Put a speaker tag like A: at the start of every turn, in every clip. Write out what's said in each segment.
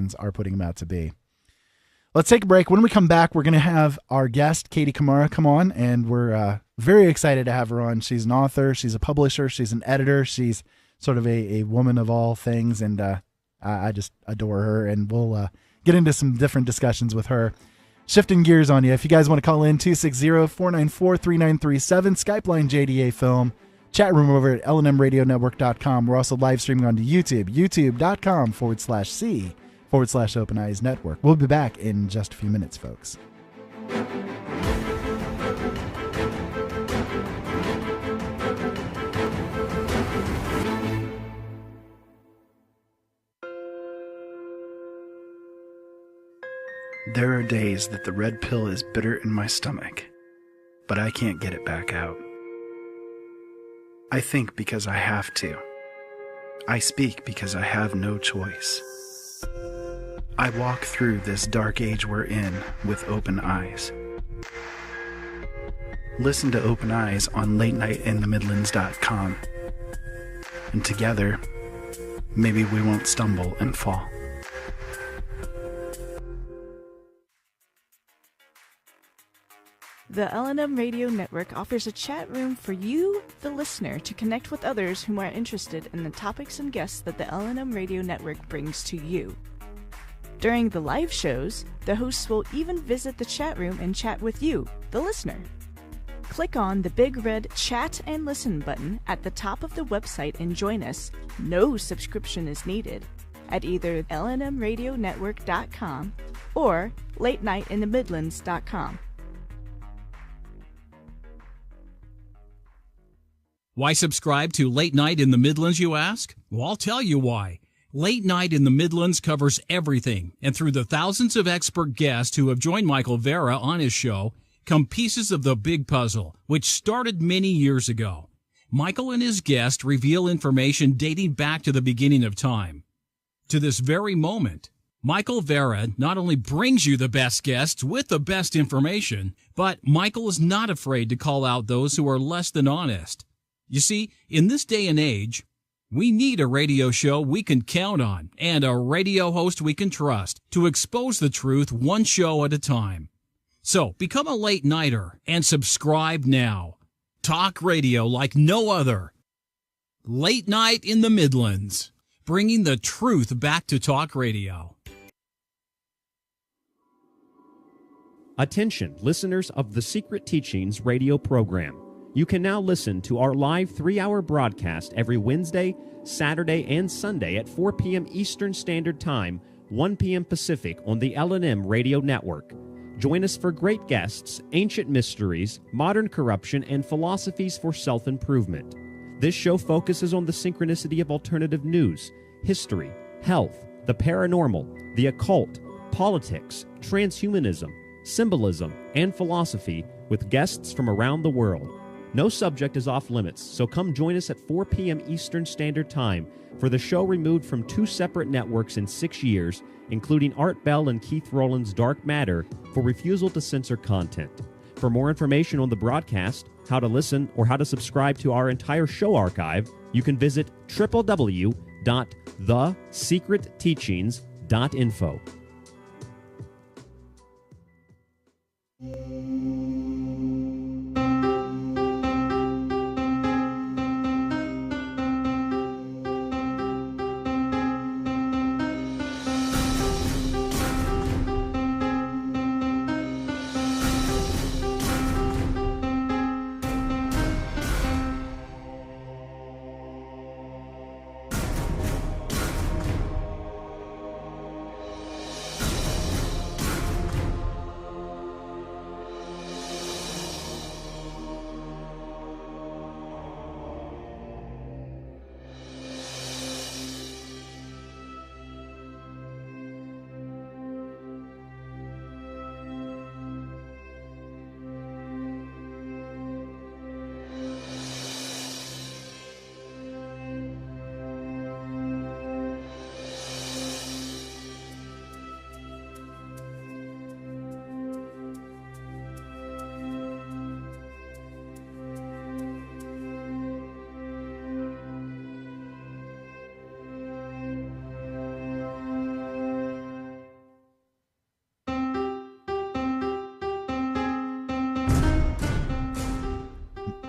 A: things are putting them out to be. Let's take a break. When we come back, we're going to have our guest, Katie Kamara, come on, and we're very excited to have her on. She's an author, she's a publisher, she's an editor, she's sort of a woman of all things, and I just adore her, and we'll get into some different discussions with her. Shifting gears on you, if you guys want to call in, 260-494-3937, Skype line JDA Film, chat room over at LNMRadioNetwork.com. We're also live streaming onto YouTube, youtube.com/C/Open Eyes Network. We'll be back in just a few minutes, folks.
B: There are days that the red pill is bitter in my stomach, but I can't get it back out. I think because I have to. I speak because I have no choice. I walk through this dark age we're in with open eyes. Listen to Open Eyes on LateNightInTheMidlands.com. And together, maybe we won't stumble and fall.
C: The LNM Radio Network offers a chat room for you, the listener, to connect with others whom are interested in the topics and guests that the LNM Radio Network brings to you. During the live shows, the hosts will even visit the chat room and chat with you, the listener. Click on the big red Chat and Listen button at the top of the website and join us. No subscription is needed at either LNMRadioNetwork.com or LateNightInTheMidlands.com.
D: Why subscribe to Late Night in the Midlands, you ask? Well, I'll tell you why. Late Night in the Midlands covers everything, and through the thousands of expert guests who have joined Michael Vera on his show, come pieces of the big puzzle, which started many years ago. Michael and his guests reveal information dating back to the beginning of time. To this very moment, Michael Vera not only brings you the best guests with the best information, but Michael is not afraid to call out those who are less than honest. You see, in this day and age, we need a radio show we can count on and a radio host we can trust to expose the truth one show at a time. So become a late nighter and subscribe now. Talk radio like no other. Late Night in the Midlands, bringing the truth back to talk radio.
E: Attention, listeners of the Secret Teachings radio program. You can now listen to our live 3-hour broadcast every Wednesday, Saturday, and Sunday at 4 p.m. Eastern Standard Time, 1 p.m. Pacific on the LNM Radio Network. Join us for great guests, ancient mysteries, modern corruption, and philosophies for self-improvement. This show focuses on the synchronicity of alternative news, history, health, the paranormal, the occult, politics, transhumanism, symbolism, and philosophy with guests from around the world. No subject is off limits, so come join us at 4 p.m. Eastern Standard Time for the show removed from 2 separate networks in 6 years, including Art Bell and Keith Rowland's Dark Matter, for refusal to censor content. For more information on the broadcast, how to listen, or how to subscribe to our entire show archive, you can visit www.thesecretteachings.info.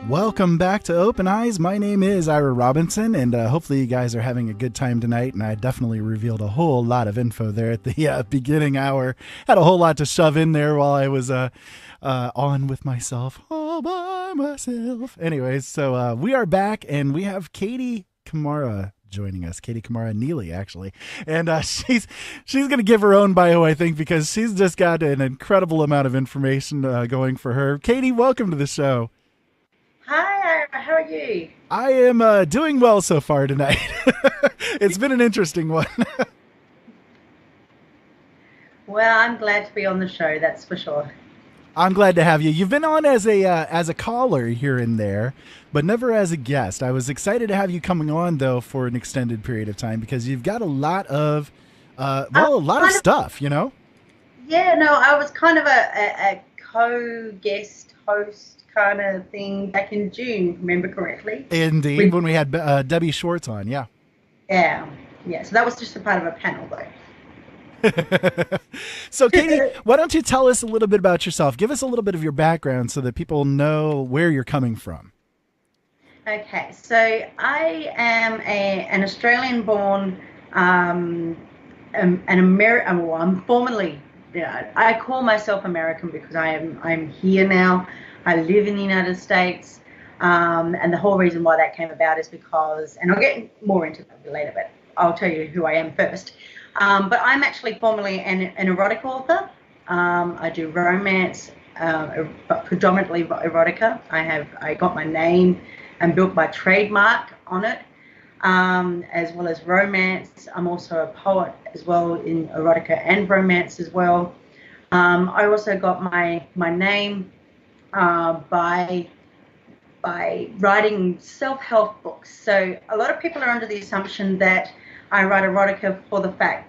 A: Welcome back to Open Eyes. My name is Ira Robinson, and hopefully you guys are having a good time tonight. And I definitely revealed a whole lot of info there at the beginning hour. Had a whole lot to shove in there while I was on with myself, all by myself. Anyways, so we are back, and we have Katie Kamara joining us. Katie Kamara Neely, actually. And she's going to give her own bio, I think, because she's just got an incredible amount of information going for her. Katie, welcome to the show.
F: Hi, how are you?
A: I am doing well so far tonight. It's been an interesting one.
F: Well, I'm glad to be on the show, that's for sure.
A: I'm glad to have you. You've been on as a caller here and there, but never as a guest. I was excited to have you coming on, though, for an extended period of time because you've got a lot of stuff, you know?
F: Yeah, no, I was kind of a co-guest host kind of thing back in June, remember correctly?
A: Indeed, when we had Debbie Schwartz on, yeah.
F: Yeah, so that was just a part of a panel, though.
A: So, Katie, why don't you tell us a little bit about yourself? Give us a little bit of your background so that people know where you're coming from.
F: Okay, so I am an Australian-born, an American. Well, I'm formerly, I call myself American because I'm here now. I live in the United States, and the whole reason why that came about is because, and I'll get more into that later, but I'll tell you who I am first. But I'm actually formerly an erotic author. I do romance, but predominantly erotica. I got my name and built my trademark on it, as well as romance. I'm also a poet as well in erotica and romance as well. I also got my name by writing self-help books. So a lot of people are under the assumption that I write erotica for the fact,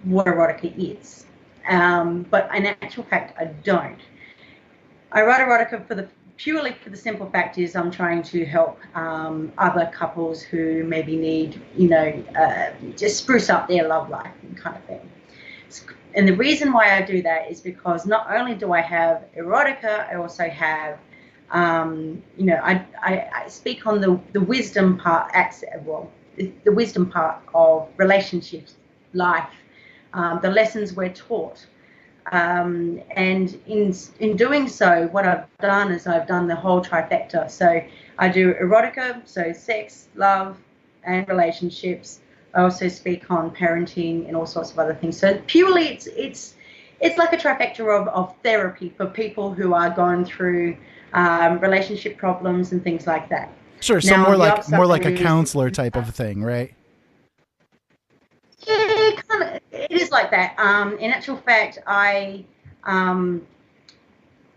F: what erotica is. But in actual fact, I don't. I write erotica purely for the simple fact is I'm trying to help other couples who maybe need, just spruce up their love life kind of thing. And the reason why I do that is because not only do I have erotica, I also have, I speak on the wisdom part, the wisdom part of relationships, life, the lessons we're taught. And in doing so, what I've done is I've done the whole trifecta. So I do erotica, so sex, love, and relationships. I also speak on parenting and all sorts of other things. So purely, it's like a trifecta of therapy for people who are going through relationship problems and things like that.
A: Sure. So now, more like a counselor type of thing, right?
F: Yeah, it is like that. In actual fact,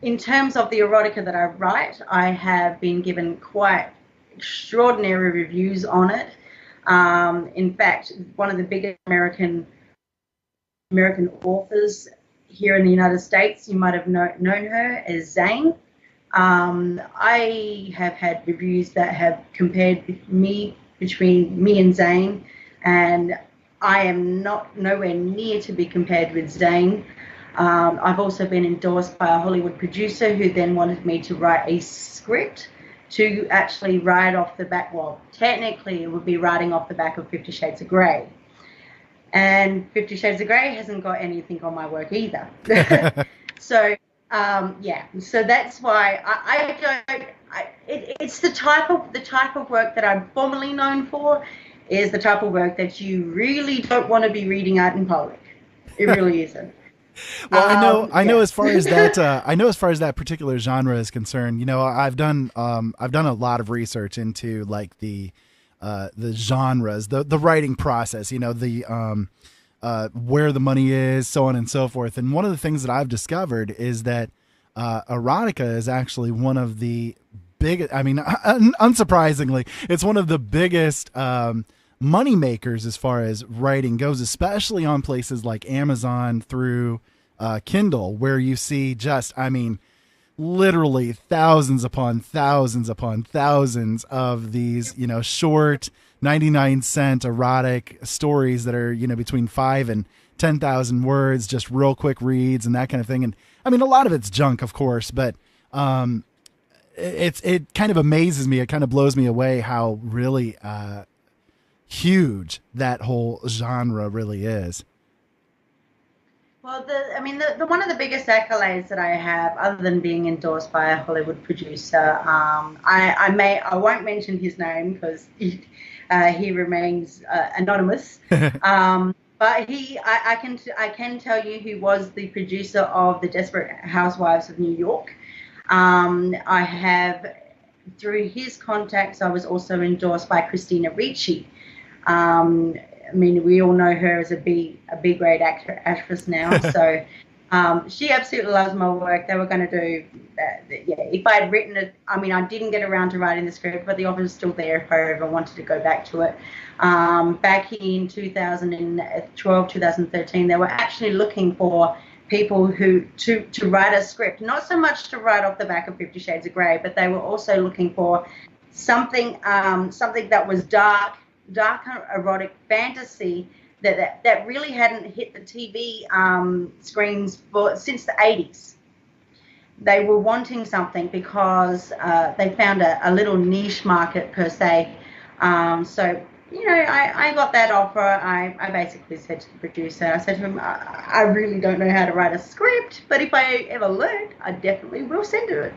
F: in terms of the erotica that I write, I have been given quite extraordinary reviews on it. In fact, one of the biggest American authors here in the United States, you might have known her as Zane. I have had reviews that have compared between me and Zane, and I am nowhere near to be compared with Zane. I've also been endorsed by a Hollywood producer who then wanted me to write a script to actually write off the back. Well, technically it would be writing off the back of 50 Shades of Grey. And 50 Shades of Grey hasn't got anything on my work either. So, so that's why it's the type of work that I'm formerly known for is the type of work that you really don't want to be reading out in public. It really isn't.
A: Well, I know as far as that particular genre is concerned, I've done a lot of research into like the genres, the writing process, where the money is, so on and so forth. And one of the things that I've discovered is that erotica is actually one of the biggest, unsurprisingly, it's one of the biggest money makers as far as writing goes, especially on places like Amazon through Kindle, where you see literally thousands upon thousands of these, short 99-cent erotic stories that are, between 5 and 10,000 words, just real quick reads and that kind of thing. And a lot of it's junk, of course, but it kind of amazes me. It kind of blows me away how really huge that whole genre really is.
F: Well, the one of the biggest accolades that I have, other than being endorsed by a Hollywood producer, I won't mention his name because he remains anonymous. But I can tell you he was the producer of The Desperate Housewives of New York. I have, through his contacts, I was also endorsed by Christina Ricci. I mean, we all know her as a B-grade actress now. So she absolutely loves my work. They were going to do that. Yeah, if I had written it, I mean, I didn't get around to writing the script, but the offer is still there if I ever wanted to go back to it. Back in 2012, 2013, they were actually looking for people who to write a script, not so much to write off the back of 50 Shades of Grey, but they were also looking for something that was dark erotic fantasy that really hadn't hit the TV screens since the 80s. They were wanting something because they found a little niche market per se. So, you know, I got that offer. I basically said to the producer, I said to him, I really don't know how to write a script, but if I ever learn, I definitely will send it.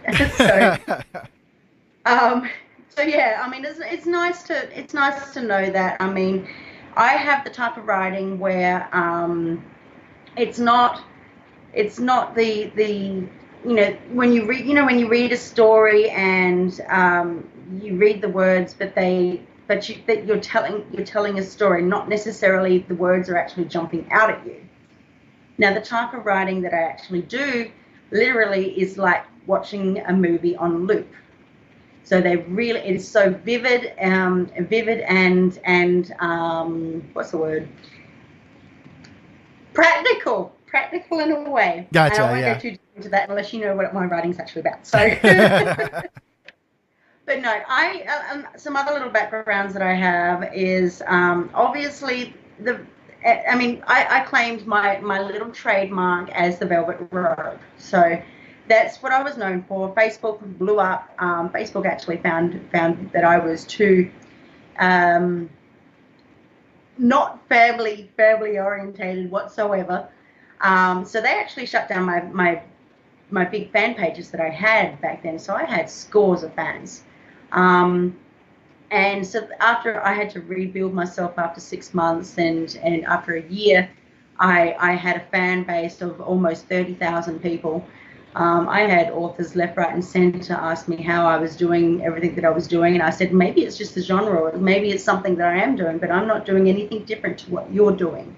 F: So yeah, I mean, it's nice to know that. I mean, I have the type of writing where it's not the when you read a story and you read the words, but you're telling a story, not necessarily the words are actually jumping out at you. Now, the type of writing that I actually do literally is like watching a movie on loop. So it is so vivid and what's the word? Practical in a way.
A: Gotcha.
F: And I won't go too deep into that unless you know what my writing's actually about. So, but no, some other little backgrounds that I have is obviously I claimed my little trademark as the Velvet Robe. So that's what I was known for. Facebook blew up. Facebook actually found that I was too not family orientated whatsoever. So they actually shut down my big fan pages that I had back then. So I had scores of fans. And so after I had to rebuild myself after 6 months and after a year, I had a fan base of almost 30,000 people. I had authors left, right, and center ask me how I was doing everything that I was doing, and I said maybe it's just the genre, or maybe it's something that I am doing, but I'm not doing anything different to what you're doing.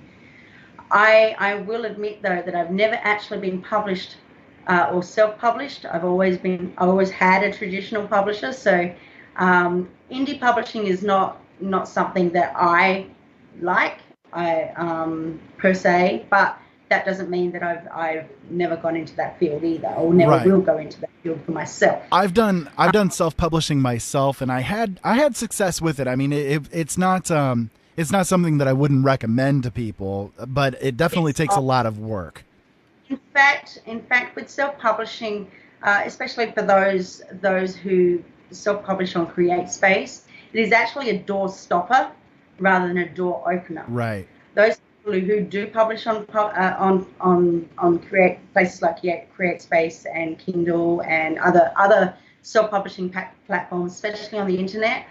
F: I will admit though that I've never actually been published or self-published. I've always had a traditional publisher, so indie publishing is not something that I like, per se, but that doesn't mean that I've never gone into that field either, or never will go into that field for myself.
A: I've done self-publishing myself, and I had success with it. I mean, it's not something that I wouldn't recommend to people, but it definitely takes a lot of work.
F: In fact, with self-publishing, especially for those who self-publish on CreateSpace, it is actually a door stopper rather than a door opener.
A: Right.
F: Those people who do publish on places like CreateSpace and Kindle and other self-publishing platforms, especially on the internet,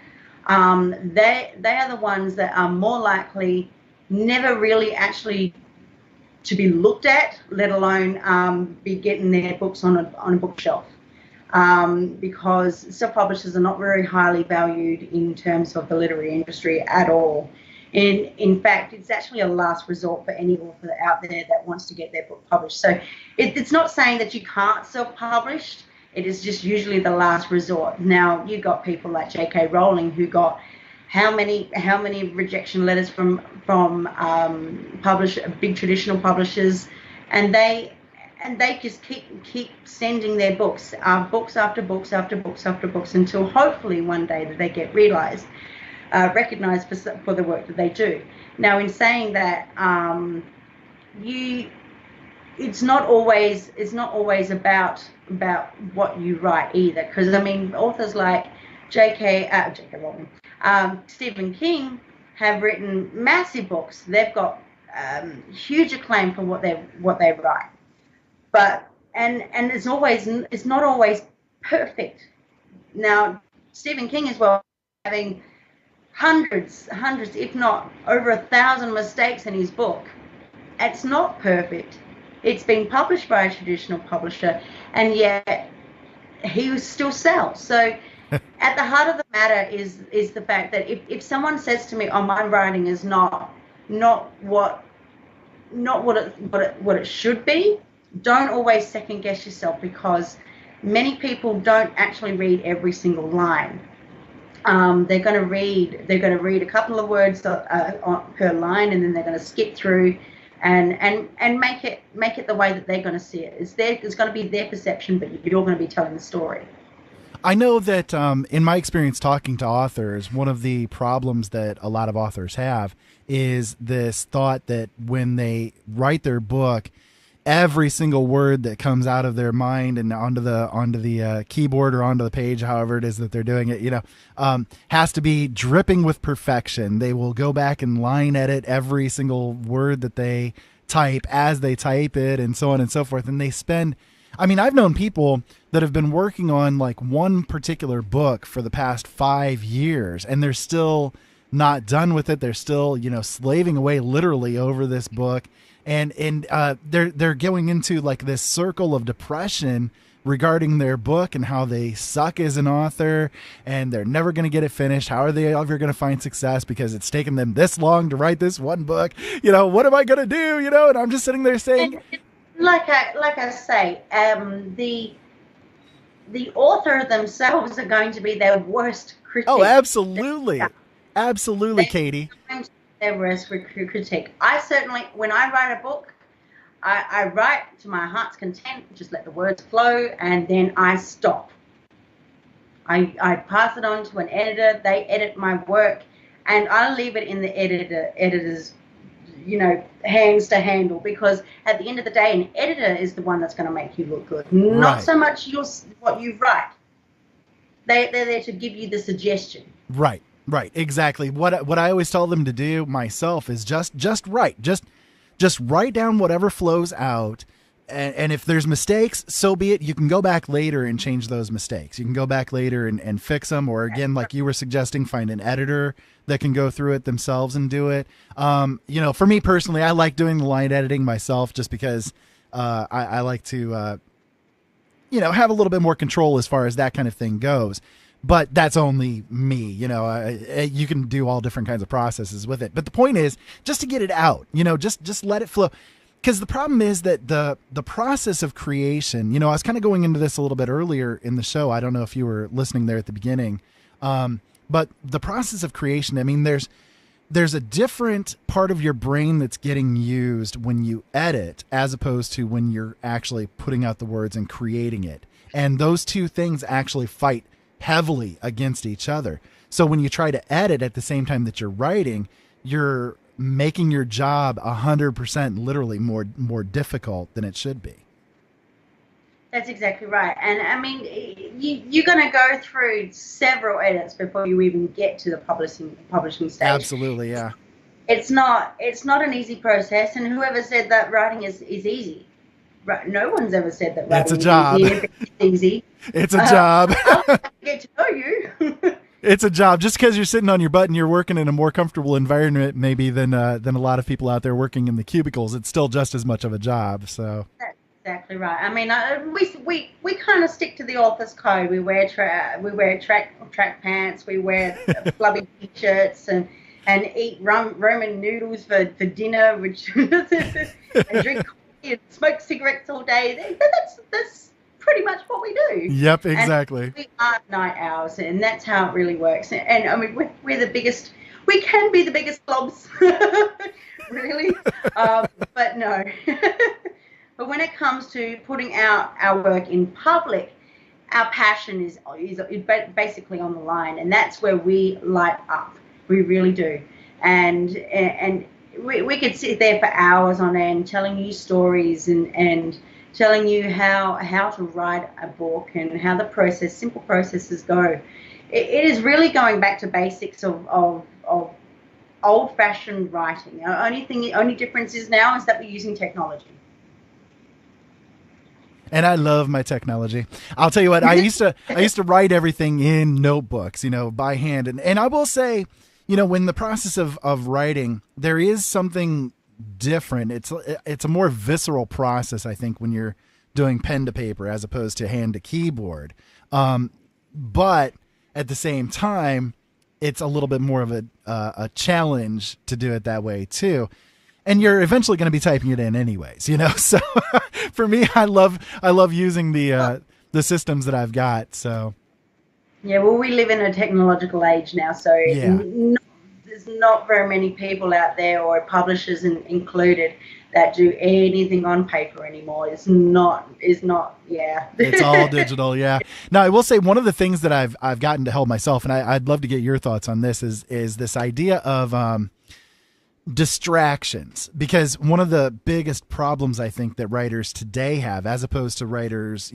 F: they are the ones that are more likely never really actually to be looked at, let alone be getting their books on a bookshelf. Because self-publishers are not very highly valued in terms of the literary industry at all. In fact, it's actually a last resort for any author out there that wants to get their book published. So it's not saying that you can't self-publish. It is just usually the last resort. Now, you got people like J.K. Rowling who got how many rejection letters from big traditional publishers, and they just keep sending their books after books after books after books until hopefully one day that they get recognized for the work that they do. Now, in saying that, it's not always about what you write either, because I mean authors like J.K. Rowling, Stephen King have written massive books. They've got huge acclaim for what they write, but and it's not always perfect. Now Stephen King as well, having hundreds, if not over 1,000 mistakes in his book. It's not perfect. It's been published by a traditional publisher, and yet he still sells. So at the heart of the matter is the fact that if someone says to me, "Oh, my writing is not what it should be," don't always second guess yourself, because many people don't actually read every single line. They're going to read a couple of words per line, and then they're going to skip through and make it the way that they're going to see it. It's going to be their perception, but you're going to be telling the story.
A: I know that in my experience talking to authors, one of the problems that a lot of authors have is this thought that when they write their book, every single word that comes out of their mind and onto the keyboard or onto the page, however it is that they're doing it, has to be dripping with perfection. They will go back and line edit every single word that they type as they type it, and so on and so forth. And they spend, I mean, I've known people that have been working on like one particular book for the past 5 years, and they're still not done with it. They're still, slaving away literally over this book. And they're going into like this circle of depression regarding their book and how they suck as an author and they're never going to get it finished. How are they ever going to find success because it's taken them this long to write this one book? What am I going to do? And I'm just sitting there saying,
F: like I say, the author themselves are going to be their worst critic.
A: Oh, absolutely. Absolutely, Katie.
F: Their worst critique. I certainly, when I write a book, I write to my heart's content, just let the words flow, and then I stop. I pass it on to an editor. They edit my work, and I leave it in the editor's hands to handle, because at the end of the day, an editor is the one that's going to make you look good, not so much what you write. They're there to give you the suggestion.
A: Right, exactly. What I always tell them to do myself is just write. Just write down whatever flows out, and if there's mistakes, so be it. You can go back later and change those mistakes. You can go back later and fix them, or again, like you were suggesting, find an editor that can go through it themselves and do it. For me personally, I like doing the line editing myself just because I like to have a little bit more control as far as that kind of thing goes. But that's only me, you can do all different kinds of processes with it. But the point is just to get it out, just let it flow. Because the problem is that the process of creation, I was kind of going into this a little bit earlier in the show. I don't know if you were listening there at the beginning. But the process of creation, I mean, there's a different part of your brain that's getting used when you edit as opposed to when you're actually putting out the words and creating it. And those two things actually fight heavily against each other. So when you try to edit at the same time that you're writing, you're making your job 100% literally more difficult than it should be.
F: That's exactly right. And I mean, you're going to go through several edits before you even get to the publishing stage.
A: Absolutely, yeah.
F: It's not an easy process, and whoever said that writing is easy, no one's ever said that writing is easy.
A: It's a job.
F: I'll get to know you.
A: It's a job. Just because you're sitting on your butt and you're working in a more comfortable environment maybe than a lot of people out there working in the cubicles, it's still just as much of a job. So
F: that's exactly right. I mean, we kind of stick to the author's code. We wear track pants. We wear flubby t-shirts and eat ramen noodles for dinner, which and drink coffee and smoke cigarettes all day. That's pretty much what we do.
A: Yep, exactly.
F: And we are night owls, and that's how it really works. And I mean, we're the biggest. We can be the biggest blobs, really, but no. But when it comes to putting out our work in public, our passion is basically on the line, and that's where we light up. We really do. And we could sit there for hours on end telling you stories and telling you how to write a book and how the simple processes go. It is really going back to basics of old-fashioned writing. The only difference is now is that we're using technology.
A: And I love my technology. I'll tell you what, I used to write everything in notebooks, by hand. And I will say, when the process of writing, there is something different. It's a more visceral process, I think, when you're doing pen to paper as opposed to hand to keyboard. But at the same time, it's a little bit more of a challenge to do it that way too. And you're eventually going to be typing it in anyways, So for me, I love using the systems that I've got. So
F: yeah, well, we live in a technological age now, so there's not very many people out there, or publishers included, that do anything on paper anymore. It's not. Yeah.
A: It's all digital. Yeah. Now, I will say one of the things that I've gotten to help myself, and I'd love to get your thoughts on this, is this idea of distractions, because one of the biggest problems I think that writers today have, as opposed to writers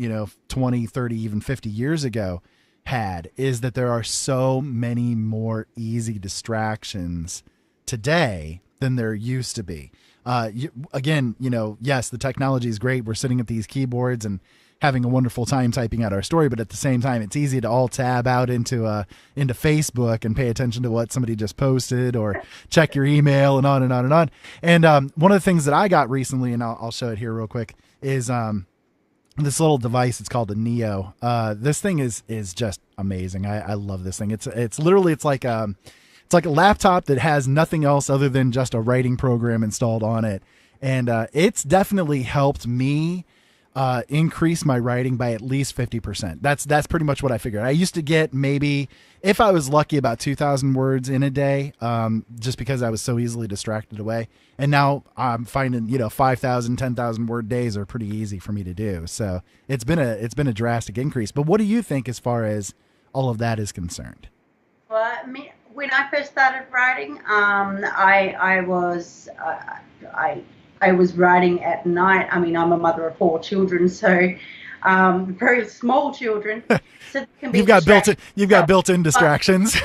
A: 20, 30, even 50 years ago had, is that there are so many more easy distractions today than there used to be. Yes, the technology is great. We're sitting at these keyboards and having a wonderful time typing out our story, but at the same time, it's easy to all tab out into Facebook and pay attention to what somebody just posted, or check your email, and on and on and on. And one of the things that I got recently, and I'll show it here real quick, is this little device. It's called a Neo. This thing is just amazing. I love this thing. It's literally like a laptop that has nothing else other than just a writing program installed on it, and it's definitely helped me increase my writing by at least 50%. That's pretty much what I figured. I used to get, maybe, if I was lucky, about 2,000 words in a day, just because I was so easily distracted away. And now I'm finding 5,000, 10,000 word days are pretty easy for me to do. So it's been a drastic increase. But what do you think as far as all of that is concerned?
F: Well, when I first started writing, I was writing at night. I mean, I'm a mother of 4 children, so very small children. So
A: you've got built-in distractions.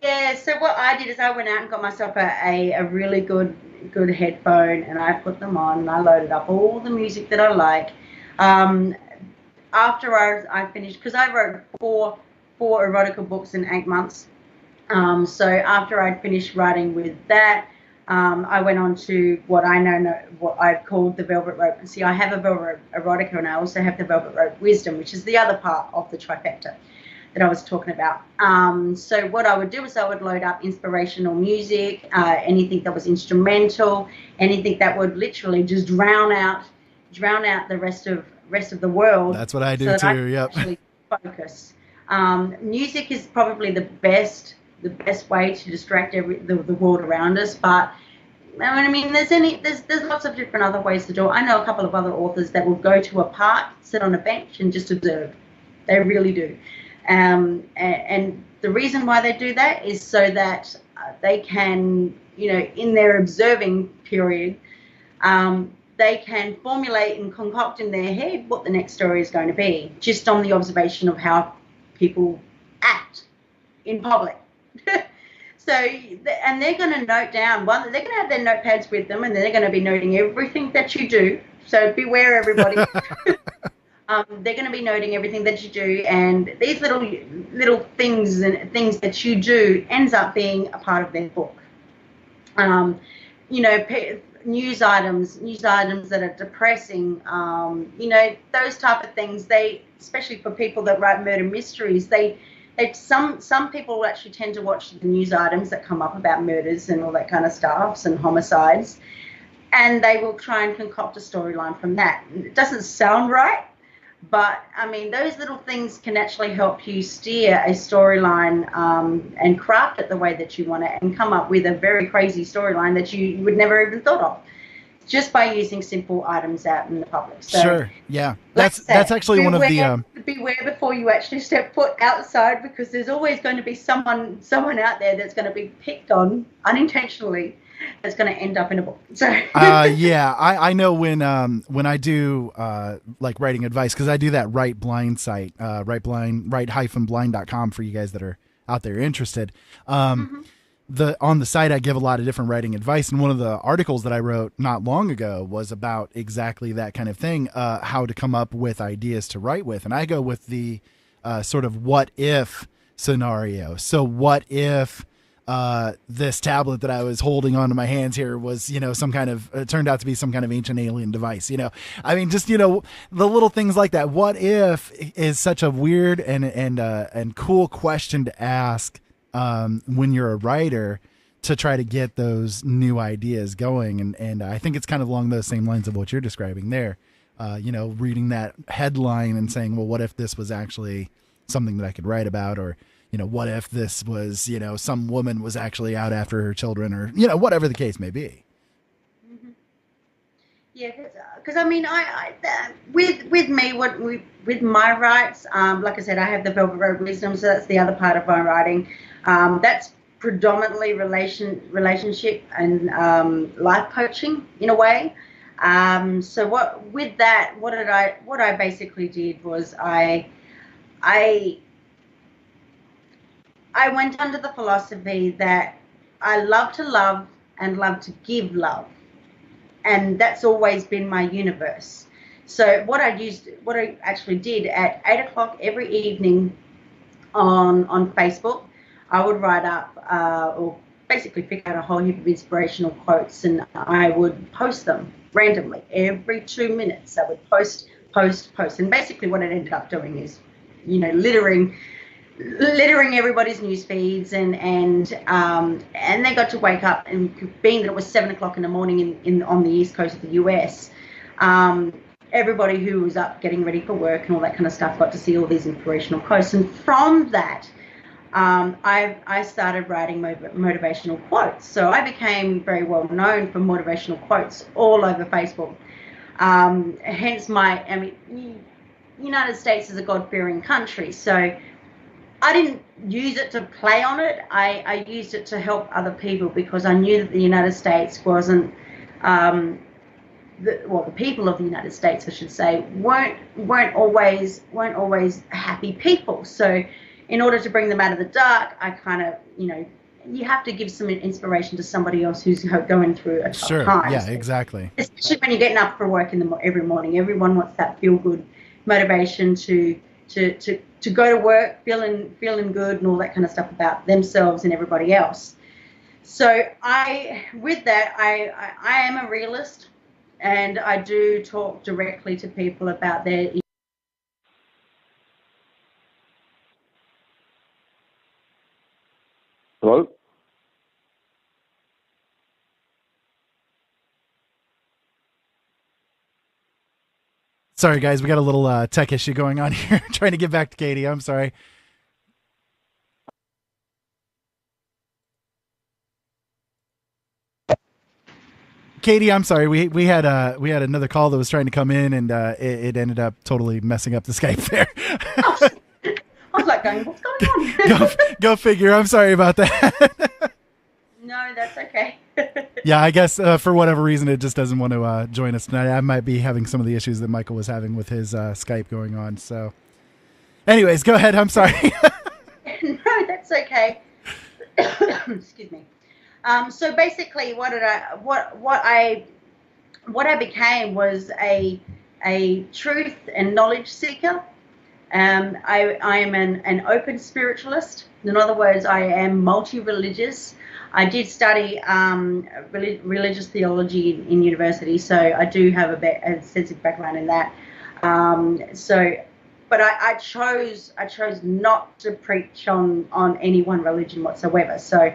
F: Yeah. So what I did is I went out and got myself a really good headphone, and I put them on, and I loaded up all the music that I like. After I finished, because I wrote four erotica books in 8 months. So after I'd finished writing with that, I went on to what I've called the Velvet Rope. See, I have a Velvet Erotica, and I also have the Velvet Rope Wisdom, which is the other part of the trifecta that I was talking about. So what I would do is I would load up inspirational music, anything that was instrumental, anything that would literally just drown out the rest of the world.
A: That's what I do
F: so
A: too. Yep.
F: Actually focus. Music is probably the best way to distract the world around us, but I mean, there's lots of different other ways to do it. I know a couple of other authors that will go to a park, sit on a bench, and just observe. They really do, and the reason why they do that is so that they can, in their observing period, they can formulate and concoct in their head what the next story is going to be, just on the observation of how people act in public. So, and they're going to note down, they're going to have their notepads with them, and they're going to be noting everything that you do. So beware, everybody. They're going to be noting everything that you do, and these little things that you do ends up being a part of their book. News items that are depressing, those type of things. Especially for people that write murder mysteries, some people actually tend to watch the news items that come up about murders and all that kind of stuff, and homicides, and they will try and concoct a storyline from that. It doesn't sound right, but I mean, those little things can actually help you steer a storyline and craft it the way that you want it, and come up with a very crazy storyline that you would never even thought of, just by using simple items out in the public. So,
A: sure, yeah, that's actually one of the
F: beware before you actually step foot outside, because there's always going to be someone out there that's going to be picked on unintentionally that's going to end up in a book. So
A: yeah, I know when I do like writing advice, because I do that Write Blind site, write-blind.com for you guys that are out there interested. On the site, I give a lot of different writing advice, and one of the articles that I wrote not long ago was about exactly that kind of thing, how to come up with ideas to write with, and I go with the sort of what if scenario. So what if this tablet that I was holding onto my hands here was, some kind of, it turned out to be some kind of ancient alien device, I mean, just, the little things like that. What if is such a weird and cool question to ask when you're a writer, to try to get those new ideas going. And I think it's kind of along those same lines of what you're describing there, reading that headline and saying, well, what if this was actually something that I could write about? Or, what if this was, some woman was actually out after her children, or, whatever the case may be.
F: Yeah, because I mean, with my writes, like I said, I have the Velvet Road Wisdom, so that's the other part of my writing. That's predominantly relationship and life coaching in a way. So what I basically did was I went under the philosophy that I love to love and love to give love. And that's always been my universe. So what I actually did at 8:00 every evening on Facebook, I would write up or basically pick out a whole heap of inspirational quotes, and I would post them randomly every 2 minutes. I would post. And basically what it ended up doing is, littering everybody's news feeds, and they got to wake up, and being that it was 7:00 in the morning on the east coast of the US, everybody who was up getting ready for work and all that kind of stuff got to see all these inspirational quotes. And from that, I started writing motivational quotes. So I became very well known for motivational quotes all over Facebook. Hence United States is a God-fearing country, so I didn't use it to play on it. I used it to help other people, because I knew that the United States wasn't, the people of the United States, I should say, weren't always happy people. So in order to bring them out of the dark, I kind of, you have to give some inspiration to somebody else who's going through a tough time.
A: Yeah, exactly.
F: Especially when you're getting up for work every morning. Everyone wants that feel-good motivation to go to work feeling good and all that kind of stuff about themselves and everybody else. So I am a realist, and I do talk directly to people about their.
G: Hello?
A: Sorry, guys, we got a little tech issue going on here. Trying to get back to Katie. I'm sorry. Katie, I'm sorry. We had another call that was trying to come in, and it ended up totally messing up the Skype there.
F: I was like going, what's going on?
A: Go figure. I'm sorry about that.
F: No, that's okay.
A: Yeah, I guess for whatever reason, it just doesn't want to join us tonight. I might be having some of the issues that Michael was having with his Skype going on. So anyways, go ahead. I'm sorry.
F: No, that's okay. Excuse me. So basically what I became was a truth and knowledge seeker. I am an open spiritualist. In other words, I am multi-religious. I did study religious theology in university, so I do have a extensive background in that. But I chose not to preach on any one religion whatsoever. So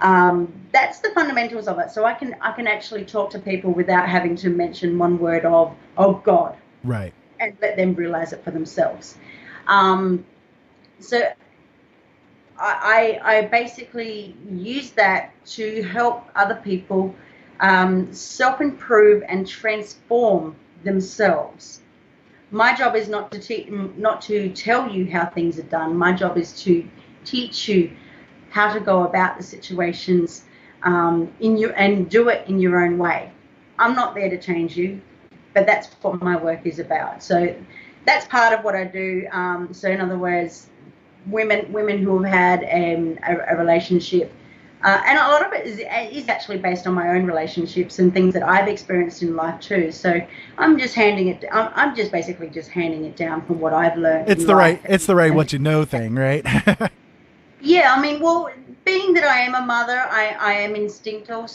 F: that's the fundamentals of it. So I can actually talk to people without having to mention one word of God,
A: right,
F: and let them realize it for themselves. So I basically use that to help other people self-improve and transform themselves. My job is not to tell you how things are done. My job is to teach you how to go about the situations and do it in your own way. I'm not there to change you, but that's what my work is about. So that's part of what I do. So in other words, women who have had a relationship, and a lot of it is actually based on my own relationships and things that I've experienced in life too. So I'm just basically handing it down from what I've learned.
A: It's the right what you know thing, right?
F: Yeah, I mean, well, being that I am a mother, I am instinctual,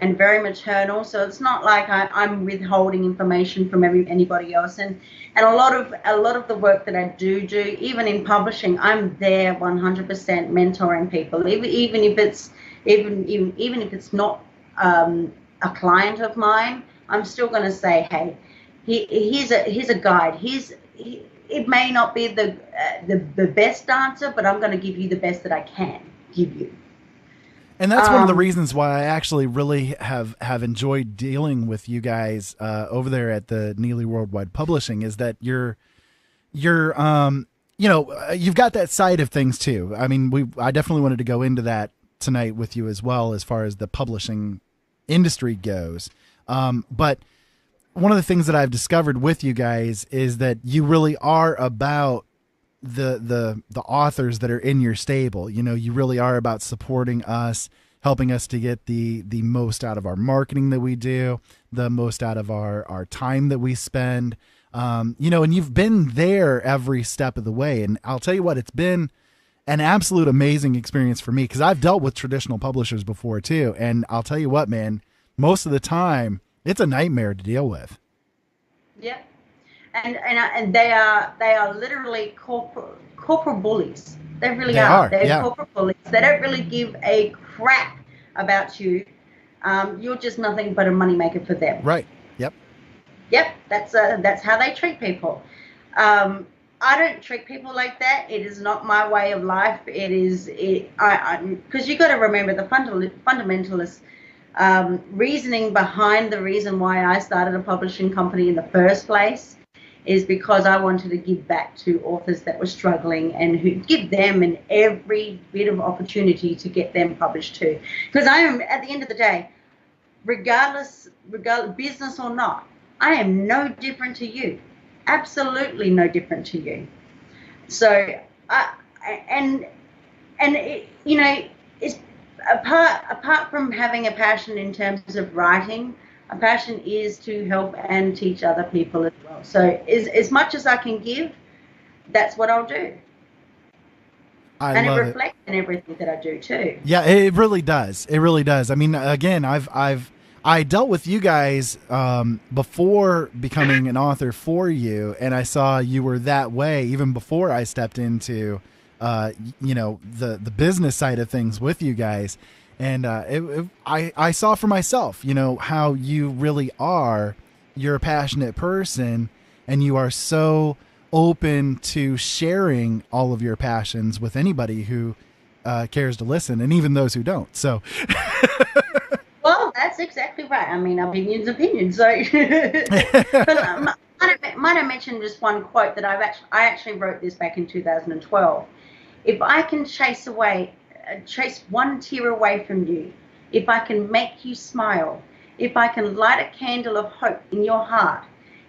F: and very maternal, so it's not like I'm withholding information from anybody else. And a lot of the work that I do, even in publishing, I'm there 100% mentoring people, even if it's not a client of mine. I'm still going to say, hey, here's a guide. It may not be the best answer, but I'm going to give you the best that I can give you.
A: And that's one of the reasons why I actually really have enjoyed dealing with you guys over there at the Neely Worldwide Publishing, is that you've got that side of things too. I mean, I definitely wanted to go into that tonight with you as well, as far as the publishing industry goes. But one of the things that I've discovered with you guys is that you really are about the authors that are in your stable. You really are about supporting us, helping us to get the most out of our marketing that we do, the most out of our time that we spend, and you've been there every step of the way. And I'll tell you what, it's been an absolute amazing experience for me, because I've dealt with traditional publishers before too. And I'll tell you what, man, most of the time it's a nightmare to deal with.
F: Yeah. And they are literally corporate bullies. They really are. They're corporate bullies. They don't really give a crap about you. You're just nothing but a moneymaker for them.
A: Right. Yep.
F: Yep. That's how they treat people. I don't treat people like that. It is not my way of life. Because you got to remember the fundamentalist reasoning behind the reason why I started a publishing company in the first place is because I wanted to give back to authors that were struggling, and who give them every bit of opportunity to get them published too. Because I am, at the end of the day, regardless business or not, I am no different to you. Absolutely no different to you. So, it's apart from having a passion in terms of writing, a passion is to help and teach other people as well. So as much as I can give, that's what I'll do. And it reflects in everything that I do too.
A: Yeah, it really does. It really does. I mean, again, I dealt with you guys before becoming an author for you, and I saw you were that way even before I stepped into the business side of things with you guys. And I saw for myself, how you really are. You're a passionate person, and you are so open to sharing all of your passions with anybody who cares to listen, and even those who don't. So,
F: well, that's exactly right. I mean, opinions. So, but might I mention just one quote that I actually wrote this back in 2012. If I can chase one tear away from you, if I can make you smile, if I can light a candle of hope in your heart,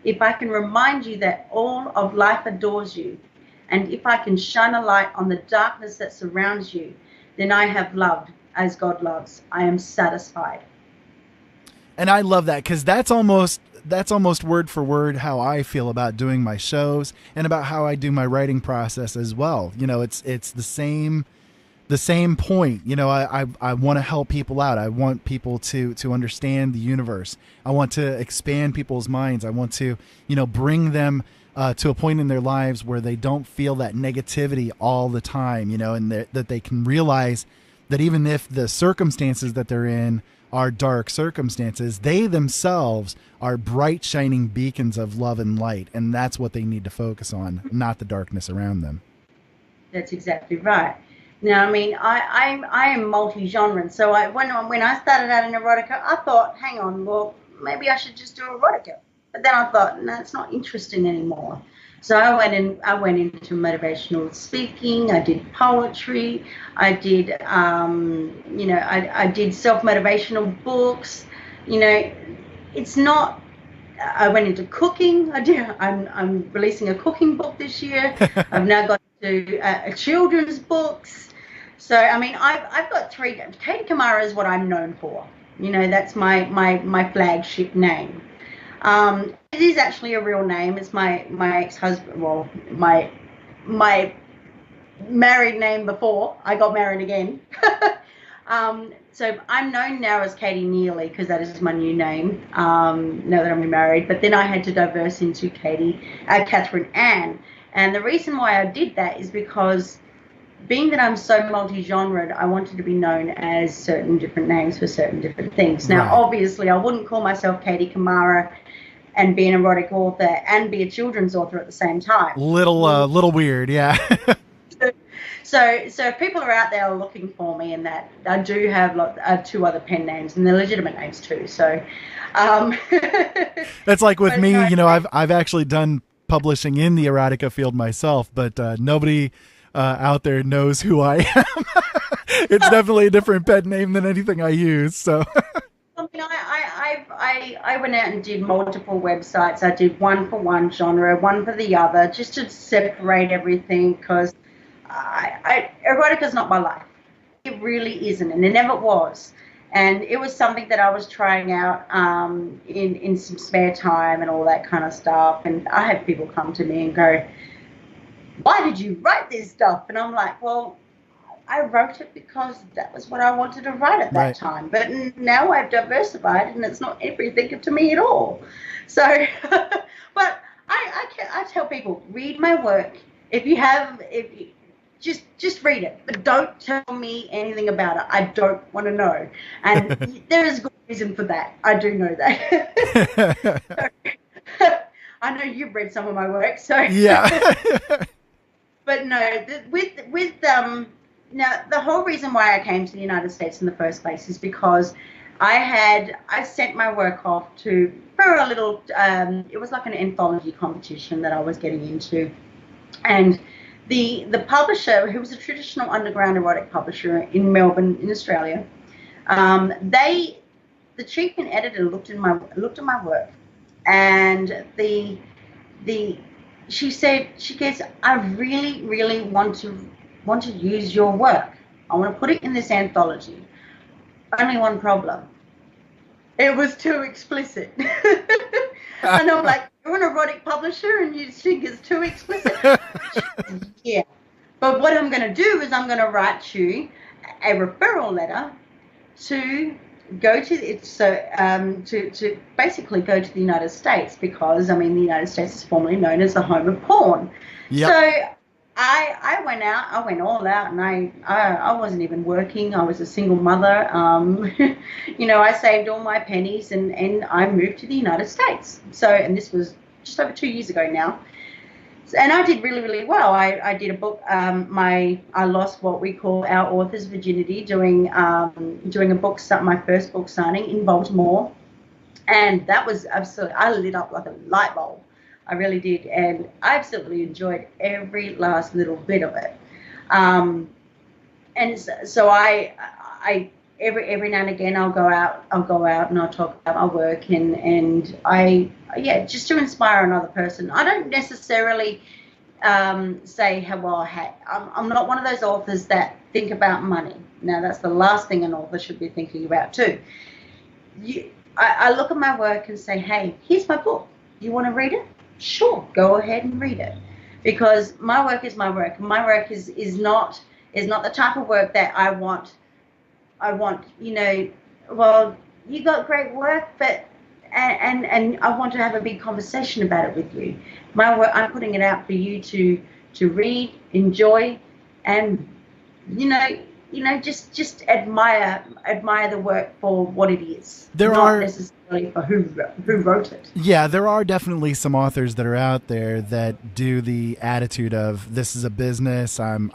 F: if I can remind you that all of life adores you, and if I can shine a light on the darkness that surrounds you, then I have loved as God loves. I am satisfied.
A: And I love that, because that's almost word for word how I feel about doing my shows, and about how I do my writing process as well. It's the same point. I want to help people out. I want people to understand the universe. I want to expand people's minds. I want to, bring them to a point in their lives where they don't feel that negativity all the time, and that they can realize that even if the circumstances that they're in are dark circumstances, they themselves are bright, shining beacons of love and light. And that's what they need to focus on, not the darkness around them.
F: That's exactly right. Now, I mean, I am multi-genre. So when I started out in erotica, I thought, hang on, well, maybe I should just do erotica. But then I thought, no, it's not interesting anymore. So I went into motivational speaking. I did poetry. I did, I did self-motivational books. It's not. I went into cooking. I'm releasing a cooking book this year. I've now got to children's books. So I've got three. Katie Kamara is what I'm known for. That's my flagship name. It is actually a real name. It's my ex-husband. Well, my married name before I got married again. So I'm known now as Katie Neely because that is my new name. Now that I'm married, but then I had to diverse into Catherine Ann, and the reason why I did that is because, being that I'm so multi-genred, I wanted to be known as certain different names for certain different things. Now, Obviously, I wouldn't call myself Katie Kamara and be an erotic author and be a children's author at the same time.
A: Little weird, yeah.
F: So if people are out there looking for me, and that I do have two other pen names, and they're legitimate names too. So
A: that's like with me. I've actually done publishing in the erotica field myself, but nobody out there knows who I am. It's definitely a different pen name than anything I use. So.
F: I went out and did multiple websites. I did one for one genre, one for the other, just to separate everything, because erotica is not my life. It really isn't, and it never was. And it was something that I was trying out in some spare time and all that kind of stuff. And I had people come to me and go, "Why did you write this stuff?" And I'm like, well, I wrote it because that was what I wanted to write at that time. But now I've diversified, and it's not everything to me at all. So, but I tell people, read my work. If you just read it, but don't tell me anything about it. I don't want to know. And there is good reason for that. I do know that. I know you've read some of my work, so
A: yeah.
F: But no, now the whole reason why I came to the United States in the first place is because I sent my work off for a little. It was like an anthology competition that I was getting into, and the publisher, who was a traditional underground erotic publisher in Melbourne, in Australia, the chief and editor looked at my work, and she goes, "I really, really want to use your work. I want to put it in this anthology. Only one problem. It was too explicit." And I'm like, "You're an erotic publisher and you think it's too explicit?" Yeah. But what I'm going to do is I'm going to write you a referral letter to go to basically go to the United States, because the United States is formerly known as the home of porn. Yep. So I went all out, and I wasn't even working. I was a single mother. I saved all my pennies, and I moved to the United States. So, and this was just over 2 years ago now. And I did really, really well. I did a book. I lost what we call our author's virginity doing a book, my first book signing in Baltimore, and that was absolutely. I lit up like a light bulb. I really did, and I absolutely enjoyed every last little bit of it. And so I every now and again I'll go out and I'll talk about my work, and just to inspire another person. I don't necessarily say I'm not one of those authors that think about money. Now that's the last thing an author should be thinking about too. I look at my work and say, hey, here's my book. You want to read it? Sure, go ahead and read it, because my work is my work. My work is not the type of work that I want. Well, you got great work, but and I want to have a big conversation about it with you. My work, I'm putting it out for you to read, enjoy, and just admire the work for what it is. Not necessarily for who wrote it.
A: Yeah, there are definitely some authors that are out there that do the attitude of, this is a business. I'm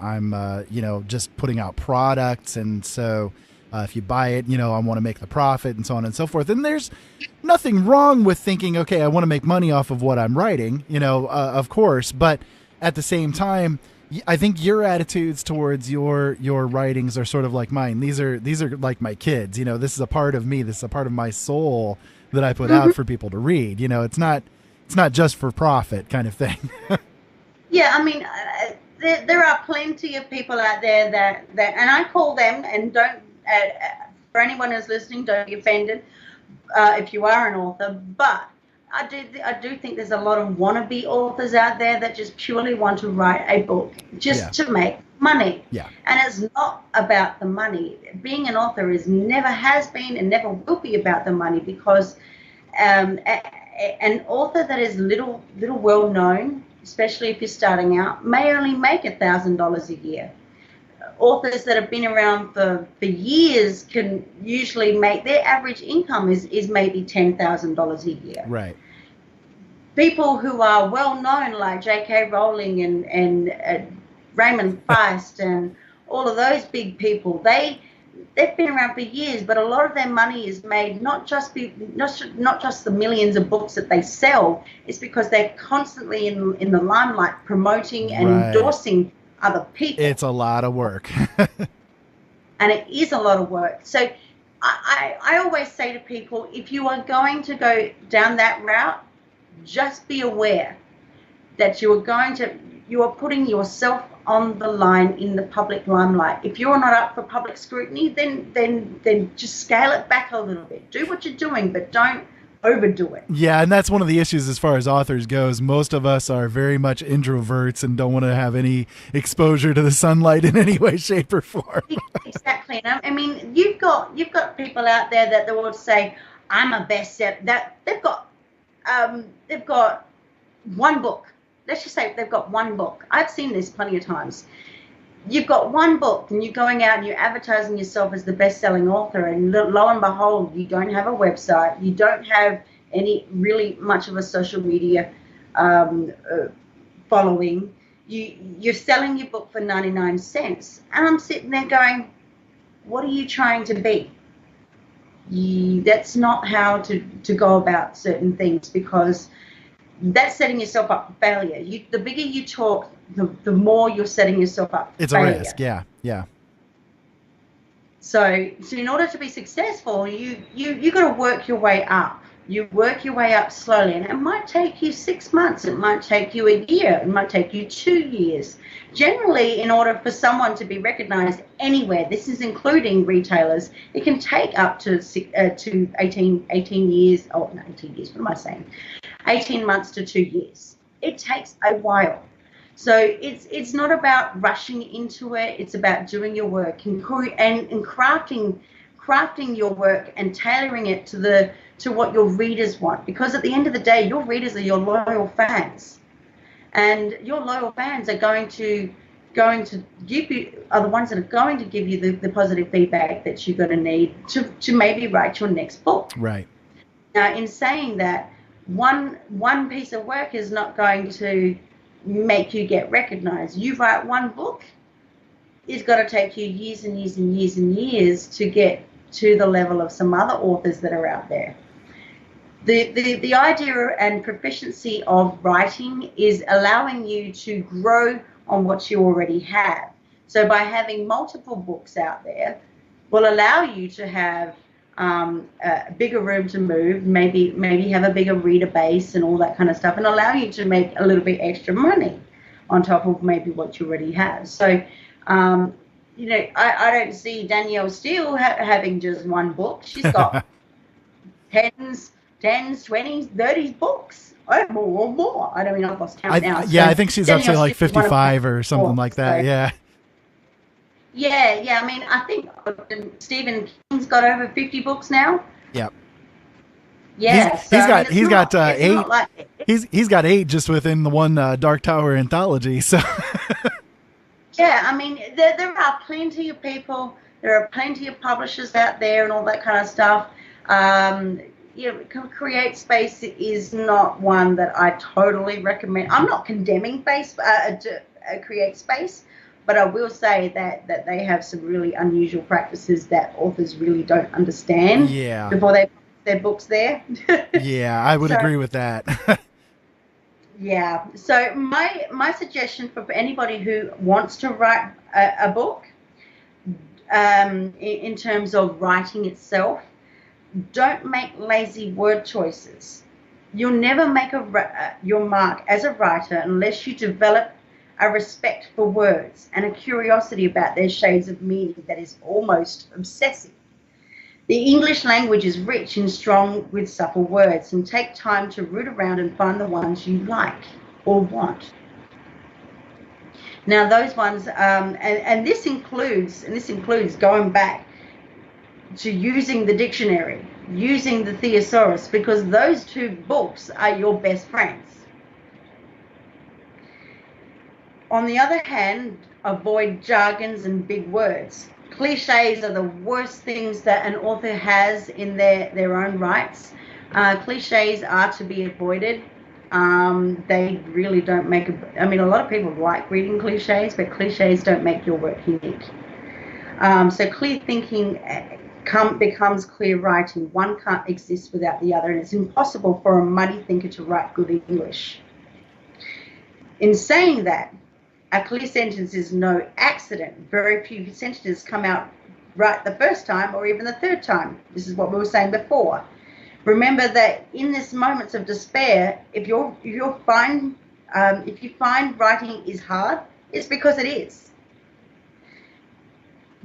A: just putting out products, and so If you buy it, I want to make the profit and so on and so forth. And there's nothing wrong with thinking, okay, I want to make money off of what I'm writing, of course. But at the same time, I think your attitudes towards your writings are sort of like mine. These are like my kids. This is a part of me. This is a part of my soul that I put out for people to read. It's not just for profit kind of thing.
F: Yeah, I mean, there are plenty of people out there that and I call them, and don't, for anyone who's listening, don't be offended if you are an author, but I do think there's a lot of wannabe authors out there that just purely want to write a book just to make money. Yeah. And it's not about the money. Being an author never has been and never will be about the money, because an author that is little well known, especially if you're starting out, may only make $1,000 a year. Authors that have been around for years can usually make, their average income is maybe $10,000 a year.
A: Right.
F: People who are well known, like J.K. Rowling and Raymond Feist and all of those big people, they've been around for years, but a lot of their money is made not just the millions of books that they sell. It's because they're constantly in the limelight, promoting and endorsing other people.
A: It's a lot of work.
F: And it is a lot of work. So I always say to people, if you are going to go down that route, just be aware that you are putting yourself on the line in the public limelight. If you're not up for public scrutiny, then just scale it back a little bit. Do what you're doing, but don't overdo it.
A: Yeah, and that's one of the issues as far as authors goes. Most of us are very much introverts and don't want to have any exposure to the sunlight in any way, shape, or form.
F: Exactly. I mean, you've got people out there that they will say, "I'm a bestseller." That they've got one book. Let's just say they've got one book. I've seen this plenty of times. You've got one book and you're going out and you're advertising yourself as the best-selling author, and lo and behold, you don't have a website. You don't have any really much of a social media following. You're selling your book for 99 cents. And I'm sitting there going, what are you trying to be? That's not how to go about certain things, because that's setting yourself up for failure. The bigger you talk, the more you're setting yourself up for failure.
A: It's a risk, yeah.
F: So in order to be successful, you got to work your way up. You work your way up slowly, and it might take you 6 months. It might take you a year. It might take you 2 years. Generally, in order for someone to be recognized anywhere, this is including retailers, it can take up to 18 years. Oh, no, 18 years. What am I saying? 18 months to 2 years. It takes a while. So it's not about rushing into it. It's about doing your work and crafting your work and tailoring it to what your readers want. Because at the end of the day, your readers are your loyal fans, and your loyal fans are going to give you, are the ones that are going to give you the positive feedback that you're going to need to maybe write your next book.
A: Right.
F: Now, in saying that, one piece of work is not going to make you get recognized. You write one book, it's got to take you years and years and years and years to get to the level of some other authors that are out there. The idea and proficiency of writing is allowing you to grow on what you already have. So by having multiple books out there will allow you to have a bigger room to move, maybe have a bigger reader base and all that kind of stuff, and allow you to make a little bit extra money on top of maybe what you already have. So, I don't see Danielle Steele having just one book. She's got 10s, 20s, 30s books. More. I don't mean, I've lost count now.
A: Yeah, I think she's up to like 55 or something like that. So, yeah.
F: Yeah. I mean, I think Stephen King's got over 50 books now.
A: Yep.
F: Yeah.
A: He's got 8. He's got 8 just within the one Dark Tower anthology. So.
F: Yeah, I mean, there are plenty of people. There are plenty of publishers out there and all that kind of stuff. Create Space is not one that I totally recommend. I'm not condemning Create Space, But I will say that they have some really unusual practices that authors really don't understand before they publish their books there.
A: Yeah, I would agree with that.
F: Yeah. So my suggestion for anybody who wants to write a book, in terms of writing itself, don't make lazy word choices. You'll never make your mark as a writer unless you develop a respect for words and a curiosity about their shades of meaning that is almost obsessive. The English language is rich and strong with supple words, and take time to root around and find the ones you like or want. Now those ones, and this includes going back to using the dictionary, using the thesaurus, because those two books are your best friends. On the other hand, avoid jargons and big words. Cliches are the worst things that an author has in their own rights. Cliches are to be avoided. They really don't make a lot of people like reading cliches, but cliches don't make your work unique. So clear thinking becomes clear writing. One can't exist without the other, and it's impossible for a muddy thinker to write good English. In saying that, a clear sentence is no accident. Very few sentences come out right the first time or even the third time. This is what we were saying before. Remember that in these moments of despair, if you find writing is hard, it's because it is.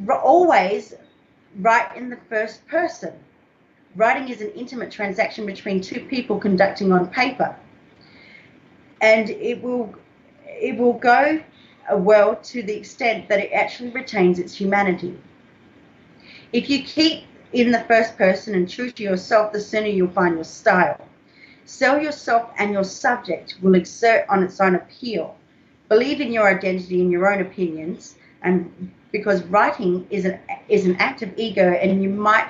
F: Always write in the first person. Writing is an intimate transaction between two people conducting on paper, and it will go well to the extent that it actually retains its humanity. If you keep in the first person and true to yourself, the sooner you'll find your style. Sell yourself and your subject will exert on its own appeal. Believe in your identity and your own opinions, and because writing is an act of ego, and you might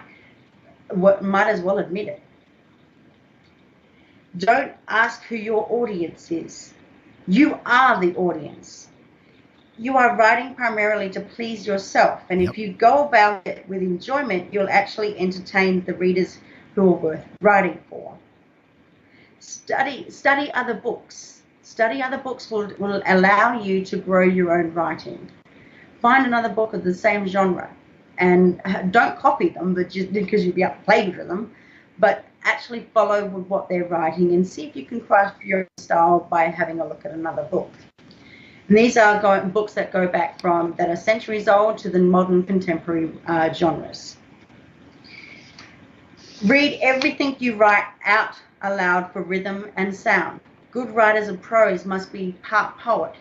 F: as well admit it. Don't ask who your audience is. You are the audience. You are writing primarily to please yourself, and if you go about it with enjoyment, you'll actually entertain the readers who are worth writing for. Study other books. Study other books will allow you to grow your own writing. Find another book of the same genre, and don't copy them, but just because you'll be able to play with them, but actually follow with what they're writing and see if you can craft your style by having a look at another book. And these are books that go back that are centuries old to the modern contemporary genres. Read everything you write out aloud for rhythm and sound. Good writers of prose must be part poet,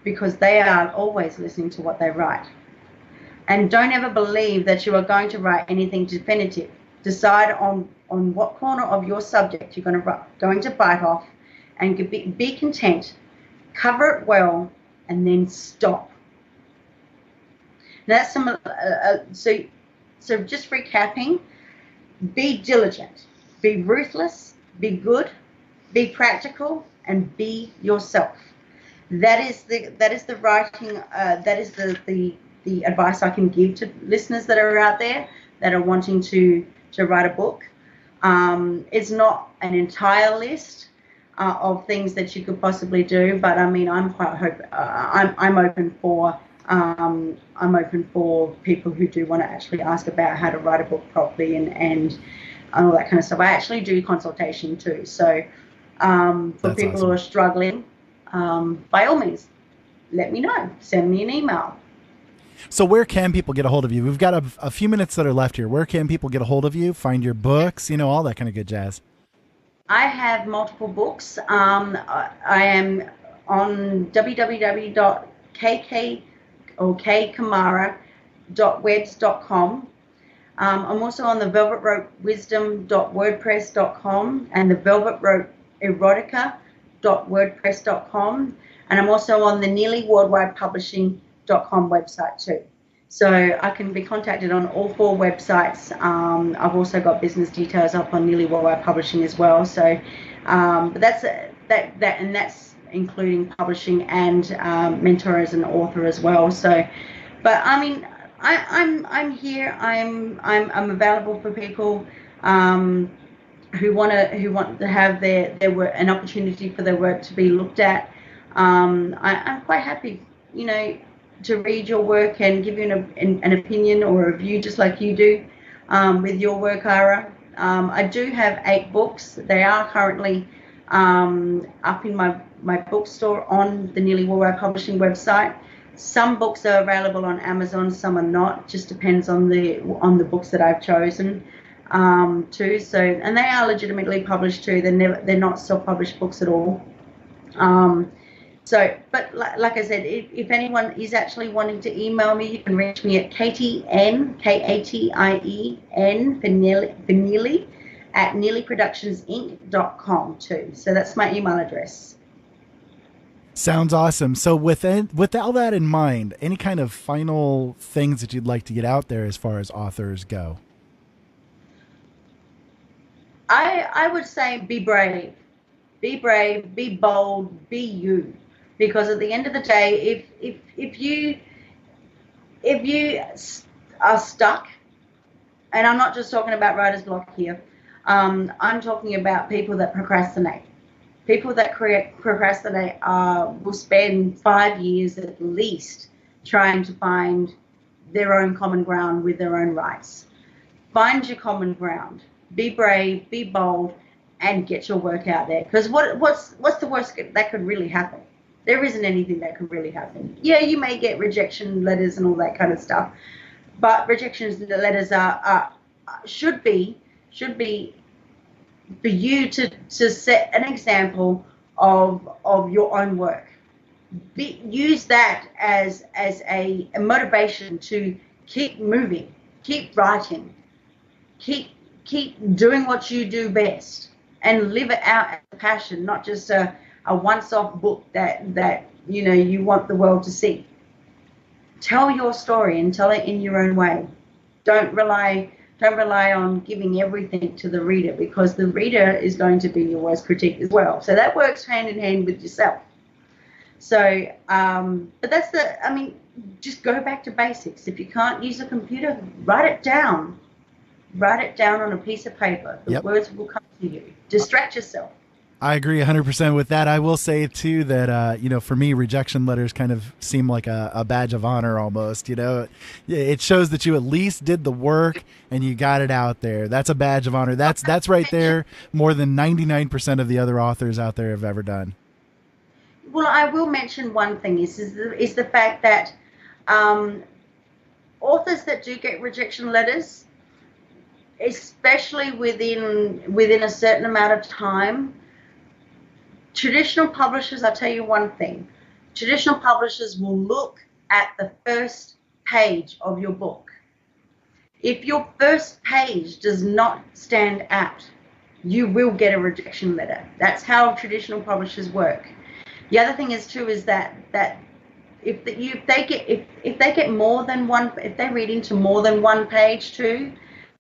F: because they are always listening to what they write. And don't ever believe that you are going to write anything definitive. Decide on what corner of your subject you're going to bite off, and be content. Cover it well, and then stop. Now, that's so just recapping: be diligent, be ruthless, be good, be practical, and be yourself. That is the writing. That is the advice I can give to listeners that are out there that are wanting to write a book. It's not an entire list of things that you could possibly do, but I mean, I'm open for people who do want to actually ask about how to write a book properly and all that kind of stuff. I actually do consultation too, so for people who are struggling, by all means, let me know. Send me an email.
A: So where can people get a hold of you? We've got a few minutes that are left here. Where can people get a hold of you, find your books, all that kind of good jazz?
F: I have multiple books. I am on www.kkamara.webs.com. I'm also on the velvetropewisdom.wordpress.com and the velvetropeerotica.wordpress.com, and I'm also on the neelyworldwidepublishing.com website too. So I can be contacted on all four websites. I've also got business details up on Neely Worldwide Publishing as well. So, but that's including publishing and mentor as an author as well. So, but I mean, I'm here. I'm available for people who want to have their work, an opportunity for their work to be looked at. I'm quite happy, to read your work and give you an opinion or a review, just like you do with your work, Ara. I do have 8 books. They are currently up in my bookstore on the Neely Worldwide Publishing website. Some books are available on Amazon, some are not. Just depends on the books that I've chosen too. So, and they are legitimately published too. They're not self-published books at all. So, but like I said, if anyone is actually wanting to email me, you can reach me at Katien, Katien, for Neely, at neelyproductionsinc.com too. So that's my email address.
A: Sounds awesome. So with all that in mind, any kind of final things that you'd like to get out there as far as authors go?
F: I would say be brave, be bold, be you. Because at the end of the day, if you are stuck, and I'm not just talking about writer's block here, I'm talking about people that procrastinate. People that procrastinate will spend 5 years at least trying to find their own common ground with their own rights. Find your common ground. Be brave, be bold, and get your work out there. Because what's the worst that could really happen? There isn't anything that could really happen. Yeah, you may get rejection letters and all that kind of stuff, but rejection letters should be for you to set an example of your own work. Use that as a motivation to keep moving, keep writing, keep doing what you do best, and live it out as a passion, not just a once-off book that you want the world to see. Tell your story and tell it in your own way. Don't rely on giving everything to the reader, because the reader is going to be your worst critic as well. So that works hand in hand with yourself. So, but just go back to basics. If you can't use a computer, write it down. Write it down on a piece of paper. The words will come to you. Distract yourself.
A: I agree 100% with that. I will say too that for me, rejection letters kind of seem like a badge of honor almost. It shows that you at least did the work and you got it out there. That's a badge of honor. That's right there more than 99% of the other authors out there have ever done.
F: Well, I will mention one thing is the fact that authors that do get rejection letters, especially within a certain amount of time. Traditional publishers, I'll tell you one thing. Traditional publishers will look at the first page of your book. If your first page does not stand out, you will get a rejection letter. That's how traditional publishers work. The other thing is too is that if they get more than one, if they read into more than one page too,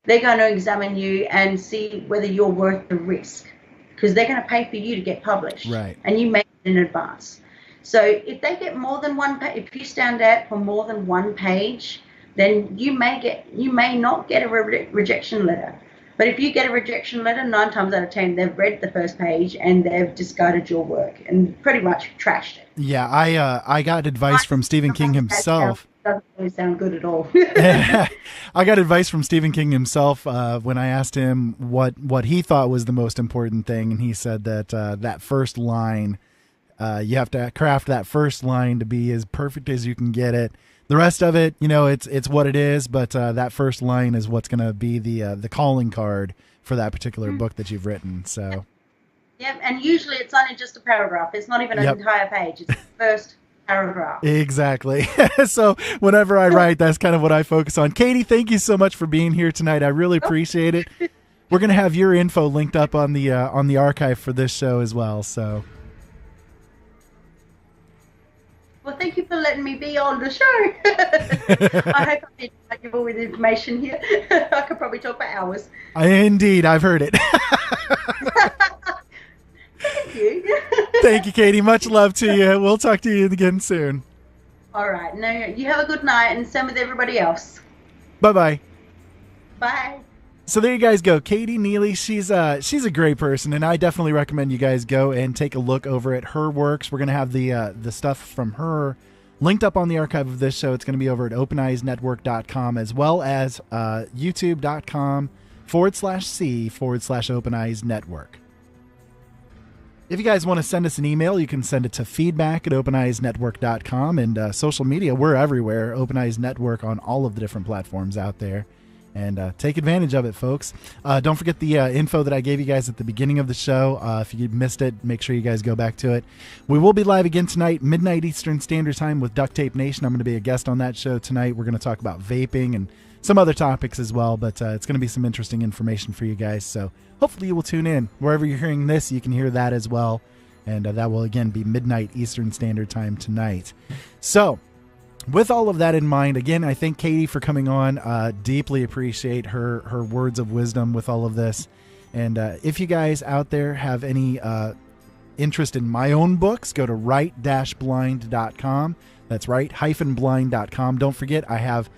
F: they're going to examine you and see whether you're worth the risk. Because they're going to pay for you to get published,
A: right? And
F: you make it in advance. So if they get more than one page, if you stand out for more than one page, then you may not get a rejection letter. But if you get a rejection letter, 9 times out of 10, they've read the first page and they've discarded your work and pretty much trashed it.
A: Yeah, I got advice from Stephen King himself.
F: Doesn't really sound good at all.
A: I got advice from Stephen King himself when I asked him what he thought was the most important thing, and he said that that first line, you have to craft that first line to be as perfect as you can get it. The rest of it, it's what it is, but that first line is what's going to be the calling card for that particular book that you've written. So.
F: Yeah, and usually it's only just a paragraph. It's not even an entire page. It's the first paragraph.
A: Exactly. So whenever I write, that's kind of what I focus on. Katie, thank you so much for being here tonight. I really appreciate it. We're going to have your info linked up on the archive for this show as well. So.
F: Well, thank you for letting me be on the show. I hope I've been valuable with information here. I could probably talk for hours.
A: Indeed, I've heard it.
F: Thank you.
A: Thank you, Katie. Much love to you. We'll talk to you again soon.
F: All right. No, you have a good night, and same with everybody else.
A: Bye-bye.
F: Bye.
A: So there you guys go. Katie Neely, she's a great person, and I definitely recommend you guys go and take a look over at her works. We're going to have the stuff from her linked up on the archive of this show. It's going to be over at openeyesnetwork.com as well as youtube.com/C/openeyesnetwork. If you guys want to send us an email, you can send it to feedback@openeyesnetwork.com, and social media, we're everywhere. Open Eyes Network on all of the different platforms out there. And take advantage of it, folks. Don't forget the info that I gave you guys at the beginning of the show. If you missed it, make sure you guys go back to it. We will be live again tonight, midnight Eastern Standard Time with Duct Tape Nation. I'm going to be a guest on that show tonight. We're going to talk about vaping and some other topics as well, but it's going to be some interesting information for you guys. So hopefully you will tune in. Wherever you're hearing this, you can hear that as well. And that will, again, be midnight Eastern Standard Time tonight. So with all of that in mind, again, I thank Katie for coming on. Deeply appreciate her words of wisdom with all of this. And if you guys out there have any interest in my own books, go to right-blind.com. That's right-blind.com. Don't forget, I have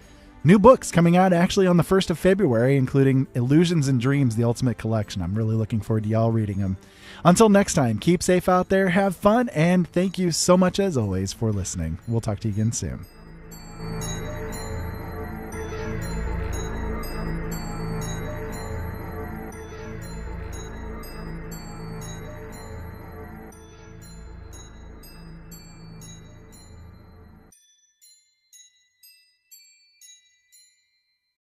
A: new books coming out actually on the 1st of February, including Illusions and Dreams, the Ultimate Collection. I'm really looking forward to y'all reading them. Until next time, keep safe out there, have fun, and thank you so much as always for listening. We'll talk to you again soon.